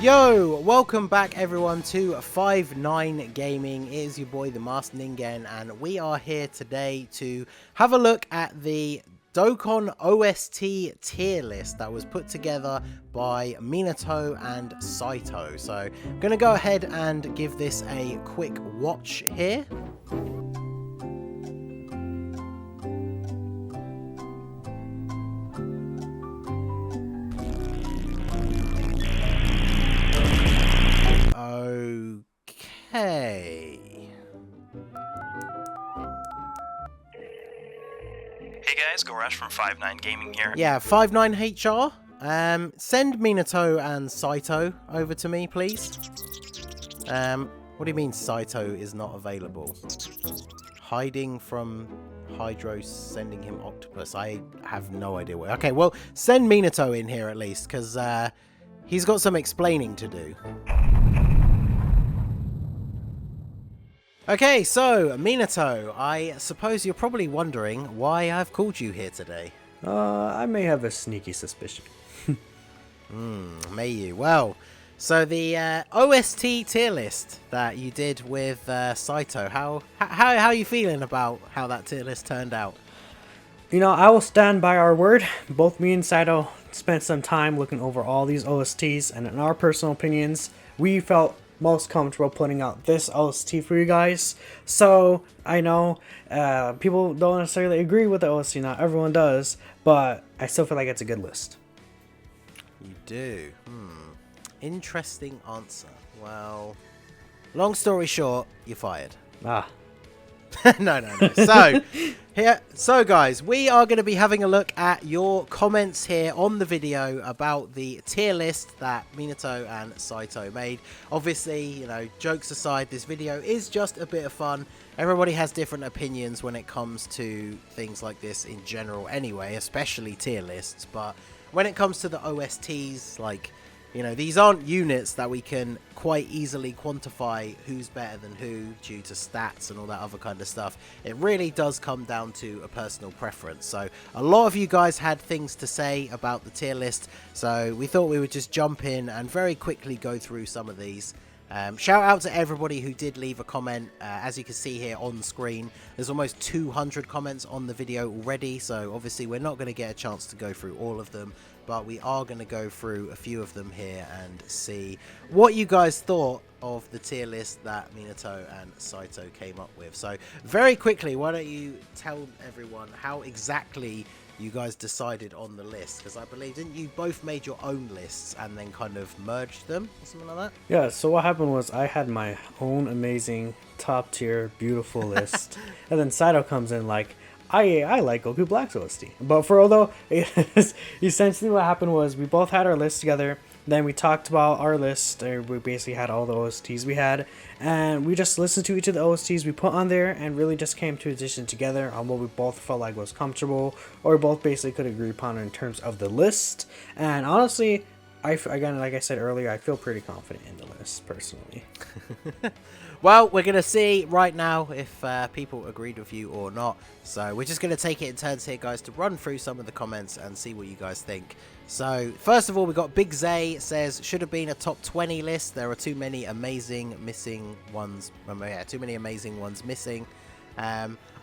Yo, welcome back everyone to 5-9 Gaming. It is your boy the Masked Ningen, and we are here today to have a look at the Dokkan OST tier list that was put together by Minato and Saito. So I'm going to go ahead and give this a quick watch here. Okay. Hey guys, GoRush from 5-9 Gaming here. Yeah, 5-9HR. Send Minato and Saito over to me, please. What do you mean Saito is not available? Hiding from Hydro, sending him Octopus. I have no idea what. Okay, well, send Minato in here at least, because he's got some explaining to do. Okay, so, Minato, I suppose you're probably wondering why I've called you here today. I may have a sneaky suspicion. May you? Well, so the OST tier list that you did with Saito, how are you feeling about how that tier list turned out? You know, I will stand by our word. Both me and Saito spent some time looking over all these OSTs, and in our personal opinions, we felt most comfortable putting out this OST for you guys. So I know people don't necessarily agree with the OST, not everyone does, but I still feel like it's a good list. You do? Interesting answer. Well, long story short, you're fired. No. So guys, we are going to be having a look at your comments here on the video about the tier list that Minato and Saito made. Obviously, you know, jokes aside, this video is just a bit of fun. Everybody has different opinions when it comes to things like this in general anyway, especially tier lists. But when it comes to the OSTs, like, you know, these aren't units that we can quite easily quantify who's better than who due to stats and all that other kind of stuff. It really does come down to a personal preference. So a lot of you guys had things to say about the tier list, so we thought we would just jump in and very quickly go through some of these. Shout out to everybody who did leave a comment. As you can see here on screen, there's almost 200 comments on the video already, so obviously we're not going to get a chance to go through all of them, but we are going to go through a few of them here and see what you guys thought of the tier list that Minato and Saito came up with. So very quickly, why don't you tell everyone how exactly you guys decided on the list, because I believe, didn't you both made your own lists and then kind of merged them or something like that? Yeah, so what happened was I had my own amazing top tier beautiful list, and then Saito comes in like, I like Goku Black's OST. But for although essentially what happened was we both had our list together, then we talked about our list, we basically had all the OSTs we had, and we just listened to each of the OSTs we put on there and really just came to a decision together on what we both felt like was comfortable, or we both basically could agree upon in terms of the list. And honestly, again, like I said earlier, I feel pretty confident in the list personally. Well, we're going to see right now if people agreed with you or not. So we're just going to take it in turns here, guys, to run through some of the comments and see what you guys think. So first of all, we got Big Zay says, should have been a top 20 list. There are too many amazing missing ones. Too many amazing ones missing.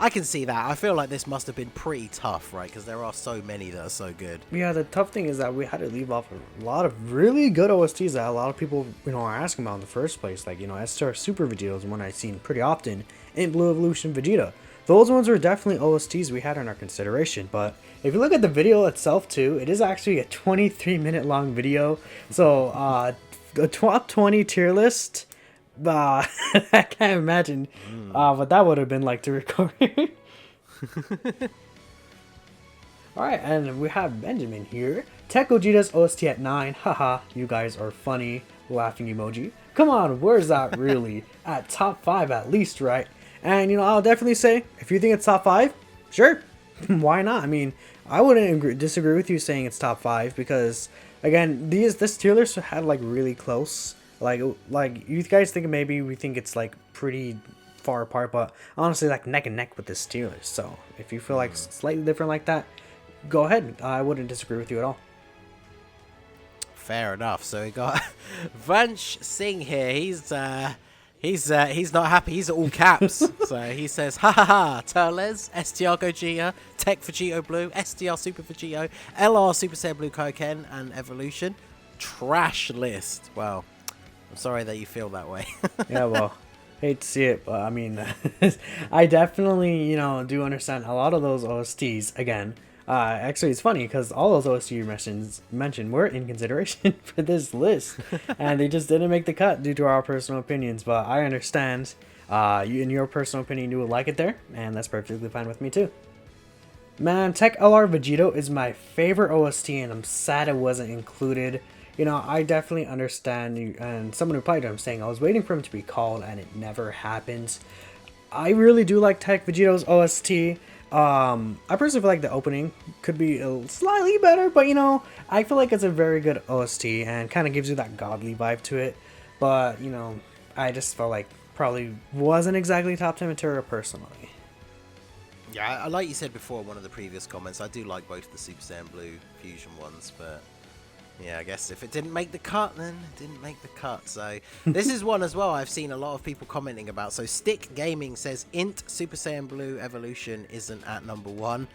I can see that. I feel like this must have been pretty tough, right? Because there are so many that are so good. Yeah, the tough thing is that we had to leave off a lot of really good OSTs that a lot of people, you know, are asking about in the first place. Like, you know, SR Super Vegeta is one I've seen pretty often in Blue Evolution Vegeta. Those ones were definitely OSTs we had in our consideration. But if you look at the video itself too, it is actually a 23-minute long video. So, the top 20 tier list, I can't imagine what that would have been like to record. Alright, and we have Benjamin here. Tech Gogeta's OST at 9. Haha, you guys are funny. Laughing emoji. Come on, where's that really? At top 5 at least, right? And, you know, I'll definitely say, if you think it's top 5, sure. Why not? I mean, I wouldn't disagree with you saying it's top 5 because, again, this tier list had, like, really close. Like you guys think maybe we think it's, like, pretty far apart, but honestly, like, neck and neck with this tier list. So, if you feel like slightly different like that, go ahead. I wouldn't disagree with you at all. fair enough. So we got Vansh Singh here. He's not happy. He's all caps. So he says, ha ha ha, Turles, STR Gogeta, Tech Vegito Blue, STR Super Vegito, LR Super Saiyan Blue Kaioken, and Evolution. Trash list. Well, I'm sorry that you feel that way. Yeah, well, hate to see it, but I mean, I definitely, do understand a lot of those OSTs, again. Actually, it's funny because all those OST you mentioned were in consideration for this list, and they just didn't make the cut due to our personal opinions. But I understand, in your personal opinion, you would like it there, and that's perfectly fine with me too. Man, Tech LR Vegito is my favorite OST, and I'm sad it wasn't included. I definitely understand you, and someone replied to him saying, I was waiting for him to be called, and it never happened. I really do like Tech Vegito's OST. I personally feel like the opening could be slightly better, but I feel like it's a very good OST and kind of gives you that godly vibe to it. But I just felt like probably wasn't exactly top 10 material personally. Yeah, like you said before in one of the previous comments, I do like both the Super Saiyan Blue Fusion ones, but yeah, I guess if it didn't make the cut, then it didn't make the cut. So this is one as well I've seen a lot of people commenting about. So Stick Gaming says Int Super Saiyan Blue Evolution isn't at number 1.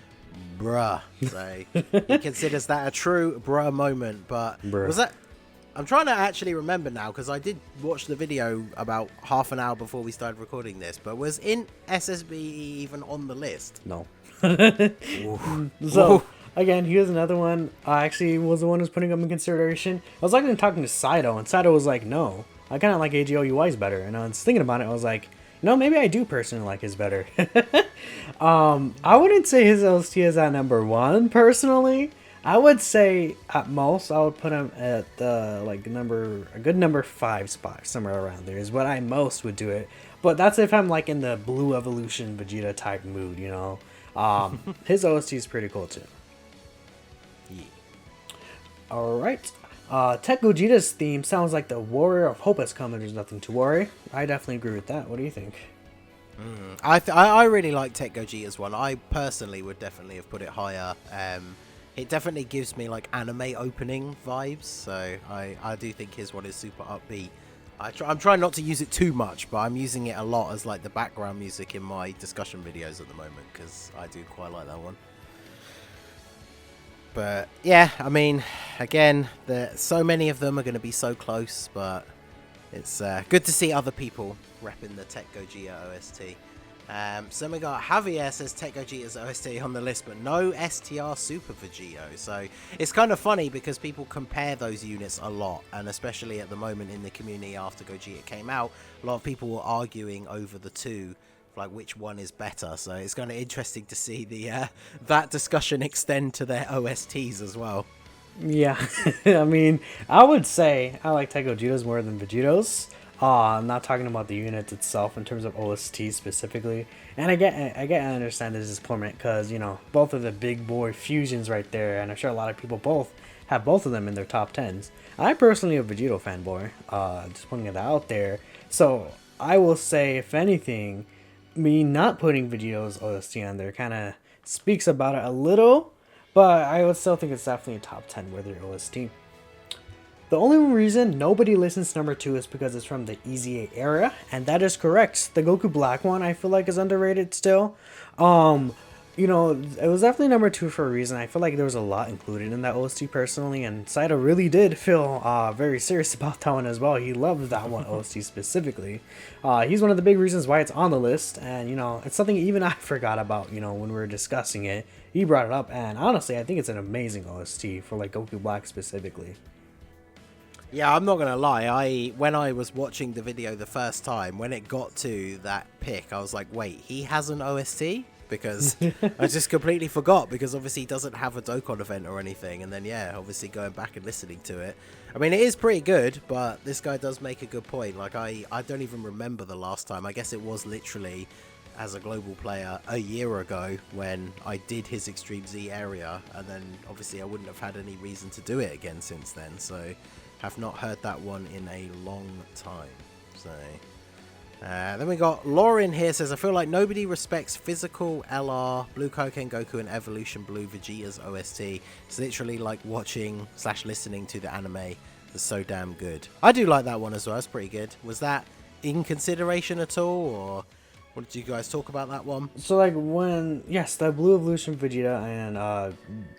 Bruh. So he considers that a true bruh moment. But was that... I'm trying to actually remember now because I did watch the video about half an hour before we started recording this. But was Int SSB even on the list? No. So... Again, here's another one. I actually was the one who's putting them in consideration. I was actually talking to Saito, and Saito was like, no, I kind of like AGOUI's better. And I was thinking about it, I was like, maybe I do personally like his better. I wouldn't say his OST is at number 1, personally. I would say, at most, I would put him at the, a good number 5 spot, somewhere around there, is what I most would do it. But that's if I'm, in the Blue Evolution Vegeta type mood, His OST is pretty cool, too. Alright. Tech Gogeta's theme sounds like the Warrior of Hope has come and there's nothing to worry. I definitely agree with that. What do you think? I really like Tech Gogeta's one. I personally would definitely have put it higher. It definitely gives me anime opening vibes, so I do think his one is super upbeat. I'm trying not to use it too much, but I'm using it a lot as the background music in my discussion videos at the moment because I do quite like that one. But yeah, I mean, again, so many of them are going to be so close, but it's good to see other people repping the Tech Gogeta OST. So we got Javier says Tech Gogeta's OST on the list, but no STR Super Vegito. So it's kind of funny because people compare those units a lot, and especially at the moment in the community after Gogeta came out, a lot of people were arguing over the two. Which one is better, so it's kind of interesting to see the that discussion extend to their OSTs as well. Yeah, I mean, I would say I like Tech Gogeta's more than Vegito's. I'm not talking about the unit itself in terms of OST specifically, and I understand this is permanent because both of the big boy fusions right there, and I'm sure a lot of people have both of them in their top 10s. I personally am a Vegito fanboy, just putting it out there. So I will say, if anything, me not putting Vegito's OST on there kind of speaks about it a little, but I would still think it's definitely a top 10 worthy OST. The only reason nobody listens to number 2 is because it's from the EZA era, and that is correct. The Goku Black one I feel like is underrated still. It was definitely number 2 for a reason. I feel like there was a lot included in that OST personally, and Saito really did feel very serious about that one as well. He loved that one OST specifically. He's one of the big reasons why it's on the list, and it's something even I forgot about, when we were discussing it. He brought it up, and honestly, I think it's an amazing OST for Goku Black specifically. Yeah, I'm not gonna lie. When I was watching the video the first time, when it got to that pick, I was like, wait, he has an OST? Because I just completely forgot, because obviously he doesn't have a Dokkan event or anything. And then, yeah, obviously going back and listening to it. I mean, it is pretty good, but this guy does make a good point. I don't even remember the last time. I guess it was literally, as a global player, a year ago when I did his Extreme Z area. And then, obviously, I wouldn't have had any reason to do it again since then. So, have not heard that one in a long time. So, Then we got Lauren here says, I feel like nobody respects physical LR, Blue Koken Goku, and Evolution Blue Vegeta's OST. It's literally like watching / listening to the anime. It's so damn good. I do like that one as well. It's pretty good. Was that in consideration at all, or what did you guys talk about that one? So like yes, the Blue Evolution Vegeta and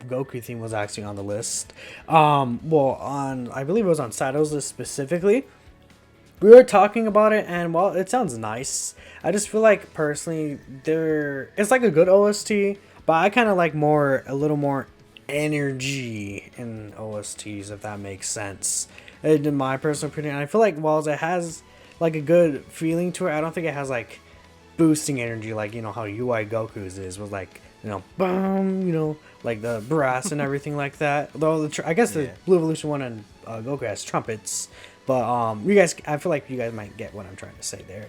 Goku theme was actually on the list. I believe it was on Saito's list specifically. We were talking about it, and while it sounds nice, I just feel like personally it's like a good OST, but I kind of like a little more energy in OSTs, if that makes sense. In my personal opinion, I feel like while it has like a good feeling to it, I don't think it has like boosting energy like, you know, how UI Goku's is with like, you know, boom, you know, like the brass and everything like that. Though I guess the Blue Evolution one and Goku has trumpets. But I feel like you guys might get what I'm trying to say there.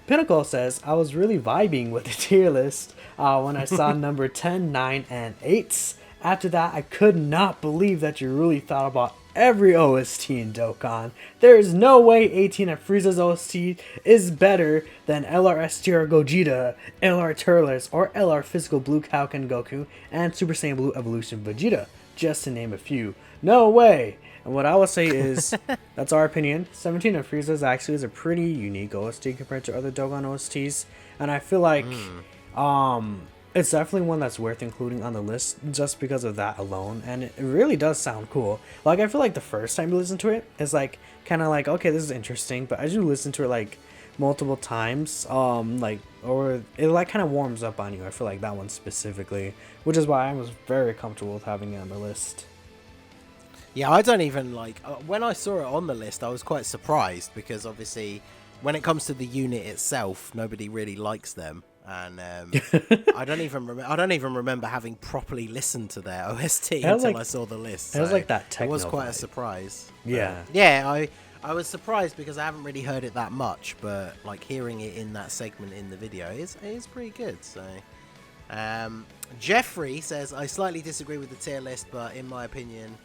Pinnacle says, I was really vibing with the tier list when I saw number 10, 9, and 8. After that, I could not believe that you really thought about every OST in Dokkan. There is no way 18 of Frieza's OST is better than LR STR Gogeta, LR Turles, or LR Physical Blue Kaioken Goku, and Super Saiyan Blue Evolution Vegeta, just to name a few. No way! And what I will say is, that's our opinion. 17 of Frieza's actually is a pretty unique OST compared to other Dokkan OSTs. And I feel like it's definitely one that's worth including on the list just because of that alone. And it really does sound cool. Like, I feel like the first time you listen to it, it's like, kind of like, okay, this is interesting. But as you listen to it, like, multiple times, or it like kind of warms up on you. I feel like that one specifically, which is why I was very comfortable with having it on the list. Yeah, I don't even like when I saw it on the list, I was quite surprised because obviously when it comes to the unit itself, nobody really likes them, and I don't even remember having properly listened to their OST until I saw the list. It was like that techno. It was quite vibe. A surprise. Yeah. I was surprised because I haven't really heard it that much, but like hearing it in that segment in the video is pretty good. So Jeffrey says, I slightly disagree with the tier list, but in my opinion,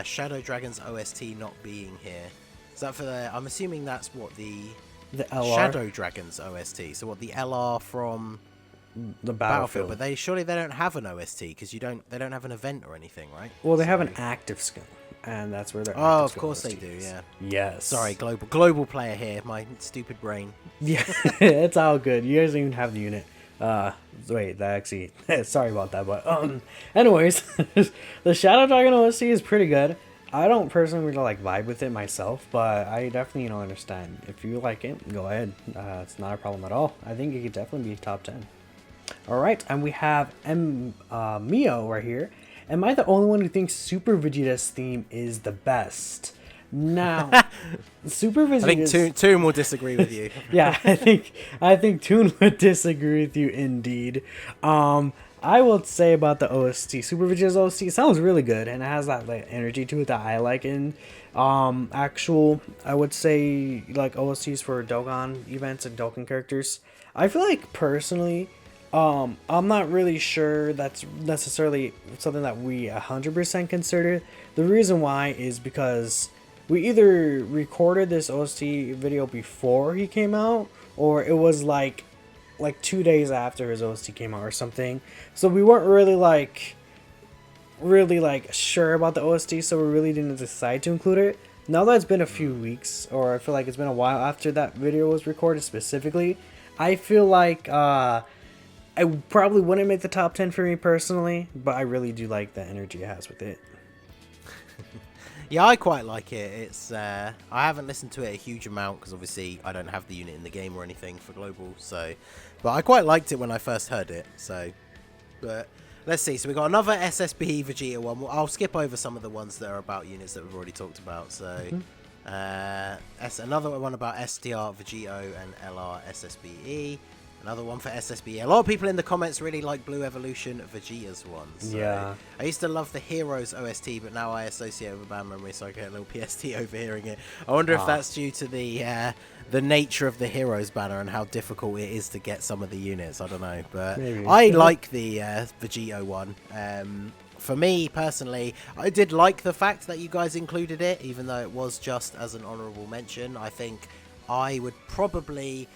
Shadow Dragon's OST not being here. Is that for the? I'm assuming that's what the LR? Shadow Dragon's OST. So what the LR from the Battlefield? But they don't have an OST because they don't have an event or anything, right? Well, they have an active skill, and that's where they're. Oh, of course they do. Yeah. Yes. Sorry, global player here. My stupid brain. Yeah, it's all good. You guys don't even have the unit. Wait, that actually, sorry about that, but, anyways, the Shadow Dragon OST is pretty good. I don't personally really, like, vibe with it myself, but I definitely, understand. If you like it, go ahead. It's not a problem at all. I think it could definitely be top 10. Alright, and we have Mio right here. Am I the only one who thinks Super Vegeta's theme is the best? Now, Super Vegeta. I think Toon will disagree with you. Yeah, I think Toon would disagree with you indeed. I will say about the OST, Super Vegeta's OST sounds really good, and it has that like energy to it that I like in actual, I would say, like OSTs for Dokkan events and Dokkan characters. I feel like personally, I'm not really sure that's necessarily something that we 100% consider. The reason why is because we either recorded this OST video before he came out, or it was like 2 days after his OST came out or something. So we weren't really sure about the OST, so we really didn't decide to include it. Now that it's been a few weeks, or I feel like it's been a while after that video was recorded specifically, I feel like I probably wouldn't make the top 10 for me personally, but I really do like the energy it has with it. Yeah, I quite like it. It's I haven't listened to it a huge amount because obviously I don't have the unit in the game or anything for global. So, but I quite liked it when I first heard it. So, but let's see. So we got another SSB Vegeta one. I'll skip over some of the ones that are about units that we've already talked about. So, another one about STR Vegito and LR SSBE. Another one for SSBE. A lot of people in the comments really like Blue Evolution Vegeta's ones. So yeah. I used to love the Heroes OST, but now I associate it with a bad memory, so I get a little PST overhearing it. I wonder if that's due to the nature of the Heroes banner and how difficult it is to get some of the units. I don't know, but maybe. I like the Vegito one. for me personally, I did like the fact that you guys included it, even though it was just as an honorable mention. I think I would probably...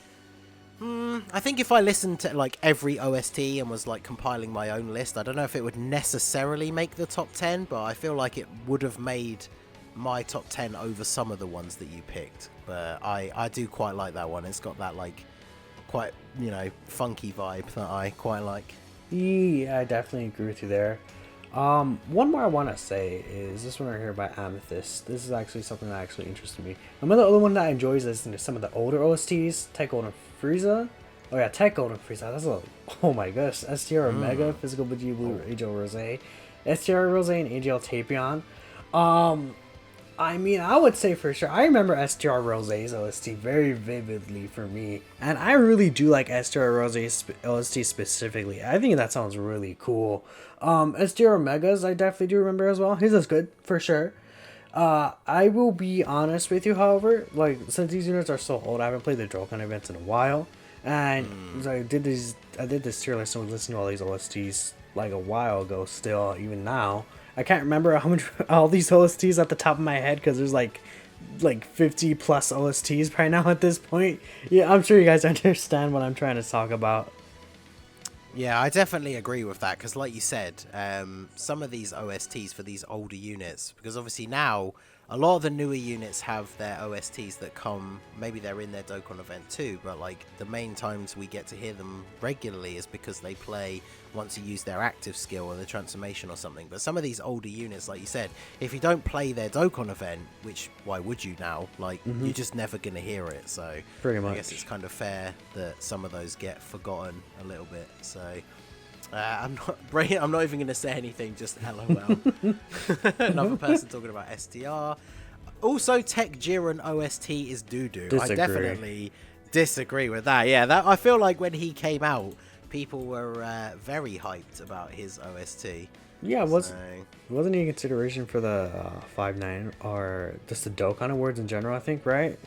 I think if I listened to like every OST and was like compiling my own list, I don't know if it would necessarily make the top 10, but I feel like it would have made my top 10 over some of the ones that you picked. But I do quite like that one. It's got that like quite, you know, funky vibe that I quite like. Yeah, I definitely agree with you there. One more I want to say is this one right here by Amethyst. This is actually something that actually interested me. Another other one that I enjoy is listening to some of the older OSTs, Tech Golden Frieza. Oh yeah, Tech Golden Frieza. That's a, oh my gosh, STR Omega, Physical Vegeta Blue, AGL Rose, STR Rose, and AGL Tapion. I mean, I would say for sure, I remember STR Rose's OST very vividly for me, and I really do like STR Rose's OST specifically. I think that sounds really cool. STR Omega's I definitely do remember as well. His is good, for sure. I will be honest with you, however, like, since these units are so old, I haven't played the Dokkan events in a while, and I did this tier list and was listening to all these OSTs, like, a while ago still, even now. I can't remember how much all these OSTs at the top of my head because there's like 50 plus OSTs right now at this point. Yeah, I'm sure you guys understand what I'm trying to talk about. Yeah, I definitely agree with that because, like you said, some of these OSTs for these older units, because obviously now a lot of the newer units have their OSTs that come, maybe they're in their Dokkan event too, but like the main times we get to hear them regularly is because they play once you use their active skill or the transformation or something. But some of these older units, like you said, if you don't play their Dokkan event, which why would you now? Like you're just never gonna hear it. So pretty much, I guess it's kind of fair that some of those get forgotten a little bit. So I'm not even going to say anything, just LOL. Another person talking about STR. Also, Tech Jiren OST is doo-doo. I definitely disagree with that. Yeah, that I feel like when he came out, people were very hyped about his OST. Yeah, wasn't he a consideration for the 5-9 or just the Dokkan Awards in general, I think, right?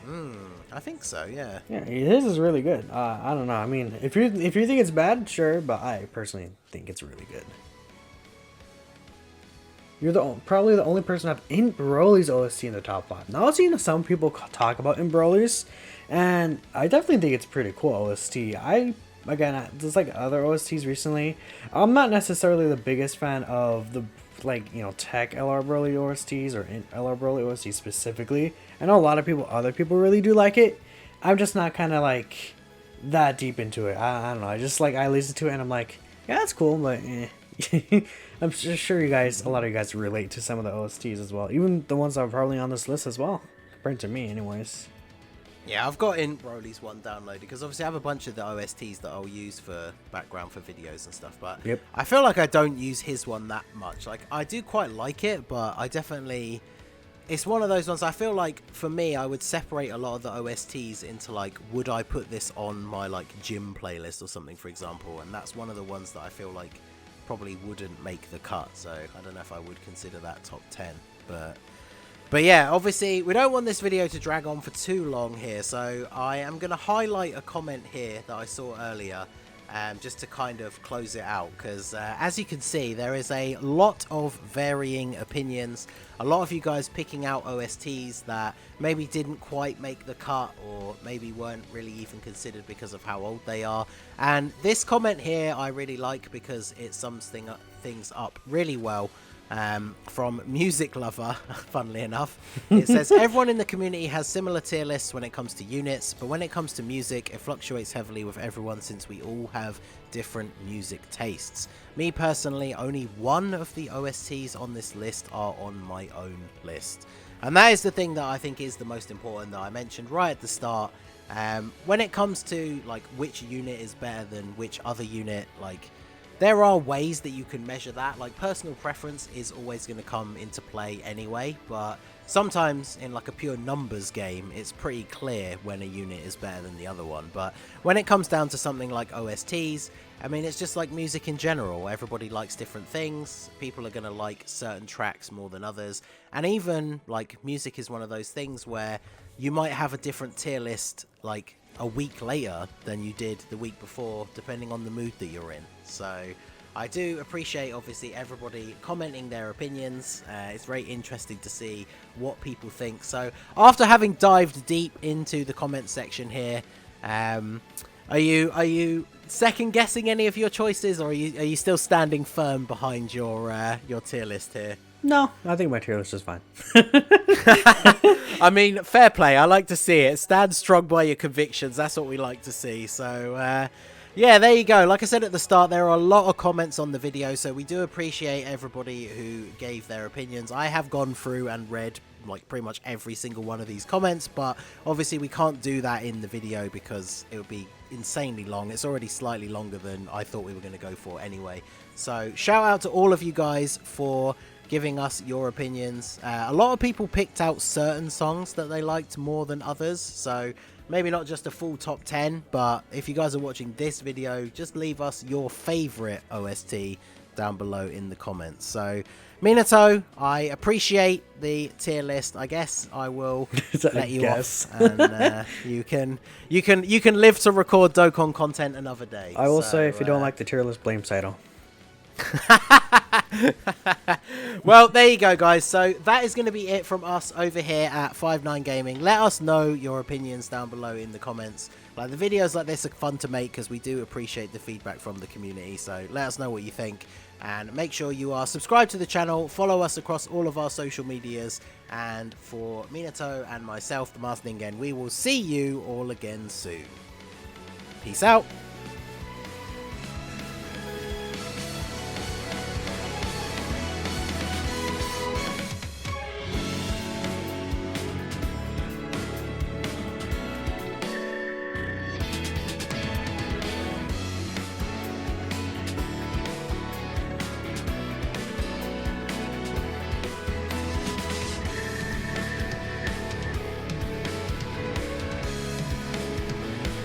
I think so, yeah. Yeah, his is really good. I don't know. I mean, if you think it's bad, sure, but I personally think it's really good. You're probably the only person to have in Broly's OST in the top 5. Now I've seen some people talk about in Broly's, and I definitely think it's pretty cool OST. Again, just like other OSTs recently, I'm not necessarily the biggest fan of the, like, you know, Tech LR Broly OSTs or LR Broly OSTs specifically. I know a lot of other people really do like it. I'm just not kind of like that deep into it. I don't know. I just like, I listen to it and I'm like, yeah, that's cool, but eh. I'm sure a lot of you guys relate to some of the OSTs as well. Even the ones that are probably on this list as well, compared to me anyways. Yeah, I've got in Broly's one downloaded because obviously I have a bunch of the OSTs that I'll use for background for videos and stuff, but I feel like I don't use his one that much. Like, I do quite like it, but I definitely... It's one of those ones I feel like, for me, I would separate a lot of the OSTs into, like, would I put this on my, like, gym playlist or something, for example, and that's one of the ones that I feel like probably wouldn't make the cut, so I don't know if I would consider that top 10, But yeah, obviously, we don't want this video to drag on for too long here, so I am going to highlight a comment here that I saw earlier, just to kind of close it out, because as you can see, there is a lot of varying opinions, a lot of you guys picking out OSTs that maybe didn't quite make the cut, or maybe weren't really even considered because of how old they are, and this comment here I really like because it sums things up really well. From Music Lover, funnily enough. It says, everyone in the community has similar tier lists when it comes to units, but when it comes to music, it fluctuates heavily with everyone since we all have different music tastes. Me personally, only one of the OSTs on this list are on my own list. And that is the thing that I think is the most important that I mentioned right at the start. When it comes to like which unit is better than which other unit, like, there are ways that you can measure that. Like, personal preference is always going to come into play anyway, but sometimes in like a pure numbers game, it's pretty clear when a unit is better than the other one. But when it comes down to something like OSTs, I mean, it's just like music in general. Everybody likes different things. People are going to like certain tracks more than others. And even like music is one of those things where you might have a different tier list like a week later than you did the week before, depending on the mood that you're in. So I do appreciate, obviously, everybody commenting their opinions. It's very interesting to see what people think. So, after having dived deep into the comment section here, are you second guessing any of your choices, or are you still standing firm behind your tier list here? No, I think my tier list is fine. I mean, fair play. I like to see it. Stand strong by your convictions. That's what we like to see. So, yeah, there you go. Like I said at the start, there are a lot of comments on the video, so we do appreciate everybody who gave their opinions. I have gone through and read like pretty much every single one of these comments, but obviously we can't do that in the video because it would be insanely long. It's already slightly longer than I thought we were going to go for anyway. So shout out to all of you guys for giving us your opinions. A lot of people picked out certain songs that they liked more than others, so maybe not just a full top 10, but if you guys are watching this video, just leave us your favorite OST down below in the comments. So Minato, I appreciate the tier list. I guess I will let you off, and you can live to record Dokkan content another day. I will say, if you don't like the tier list, blame Saito. Well, there you go, guys. So that is going to be it from us over here at 59 Gaming. Let us know your opinions down below in the comments. Like, the videos like this are fun to make because we do appreciate the feedback from the community. So let us know what you think, and make sure you are subscribed to the channel, follow us across all of our social medias, and for Minato and myself, the Masked Ningen, we will see you all again soon. Peace out.